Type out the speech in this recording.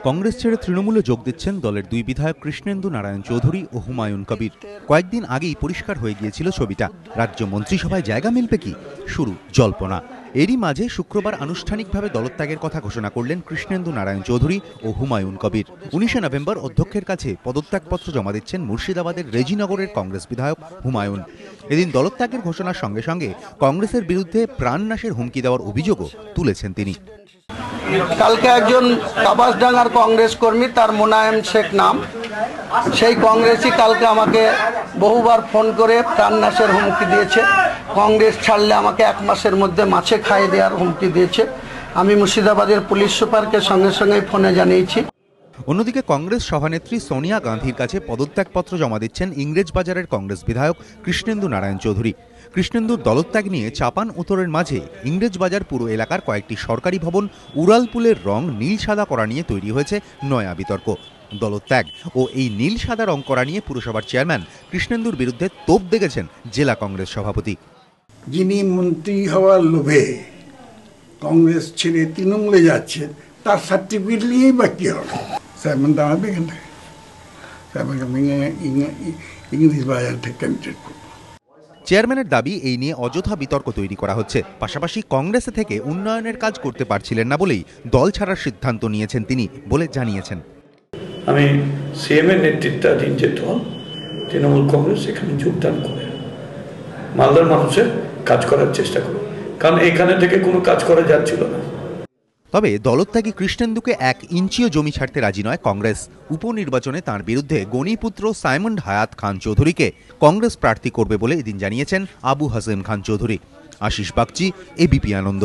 কংগ্রেস ছেড়ে তৃণমূলে যোগ দিচ্ছেন দলের দুই বিধায়ক কৃষ্ণেন্দু নারায়ণ চৌধুরী ও হুমায়ুন কবির। কয়েকদিন আগেই পরিষ্কার হয়ে গিয়েছিল ছবিটা। রাজ্য মন্ত্রিসভায় জায়গা মিলবে কি, শুরু জল্পনা। এরই মাঝে শুক্রবার আনুষ্ঠানিকভাবে দলত্যাগের কথা ঘোষণা করলেন কৃষ্ণেন্দু নারায়ণ চৌধুরী ও হুমায়ুন কবির। 19 নভেম্বর অধ্যক্ষের কাছে পদত্যাগপত্র জমা দিচ্ছেন মুর্শিদাবাদের রেজিনগরের কংগ্রেস বিধায়ক হুমায়ুন। এদিন দলত্যাগের ঘোষণার সঙ্গে সঙ্গে কংগ্রেসের বিরুদ্ধে প্রাণনাশের হুমকি দেওয়ার অভিযোগও তুলেছেন তিনি। কালকে একজন কাবাসডাঙ্গার কংগ্রেস কর্মী, তার মোনায়েম শেখ নাম, সেই কংগ্রেসই কালকে আমাকে বহুবার ফোন করে প্রাণনাশের হুমকি দিয়েছে। কংগ্রেস ছাড়লে আমাকে 1 মাসের মধ্যে মাছে খাইয়ে দেওয়ার হুমকি দিয়েছে। আমি মুর্শিদাবাদের পুলিশ সুপারকে সঙ্গে সঙ্গে ফোনে জানিয়েছি। অন্যদিকে কংগ্রেস সভানেত্রী সোনিয়া গান্ধীর কাছে পদত্যাগপত্র জমা দিচ্ছেন ইংরেজবাজারের কংগ্রেস বিধায়ক কৃষ্ণেন্দু নারায়ণ চৌধুরী। কৃষ্ণেন্দুর দলত্যাগ নিয়ে চাপান উত্তরের মাঝে ইংরেজবাজার পুরো এলাকার কয়েকটি সরকারি ভবন উড়ালপুলের রং নীল সাদা করা নিয়ে তৈরি হয়েছে নয়া বিতর্ক। দলত্যাগ ও এই নীল সাদা রং করা নিয়ে পুরসভার চেয়ারম্যান কৃষ্ণেন্দুর বিরুদ্ধে তোপ দেখেছেন জেলা কংগ্রেস সভাপতি। যিনি মন্ত্রী হওয়ার লোভে কংগ্রেস ছেড়ে তৃণমূলে যাচ্ছেন, তার সার্টিফিকেট নিয়েই বা কি হবে? চেয়ারম্যান দাঁড়াবে এখানে, ইংলিশ বাজার থেকে ক্যান্ডিডেট করবো। চেয়ারম্যানের দাবি, এই নিয়ে অযথা বিতর্ক তৈরি করা হচ্ছে। পাশাপাশি কংগ্রেসে থেকে উন্নয়নের কাজ করতে পারছিলেন না বলেই দল ছাড়ার সিদ্ধান্ত নিয়েছেন তিনি বলে জানিয়েছেন। আমি সিএম এর নেতৃত্বাধীন যে দল তৃণমূল কংগ্রেস এখানে যোগদান করে মালদার মানুষের কাজ করার চেষ্টা করব, কারণ এখানে থেকে কোনো কাজ করা যাচ্ছিল না। তবে দলত্যাগী কৃষ্ণেন্দুকে 1 ইঞ্চিও জমি ছাড়তে রাজি নয় কংগ্রেস। উপনির্বাচনে তাঁর বিরুদ্ধে গণিপুত্র সাইমন হায়াত খান চৌধুরীকে কংগ্রেস প্রার্থী করবে বলে এদিন জানিয়েছেন আবু হাসেম খান চৌধুরী। আশিস বাগচি, এবিপি আনন্দ।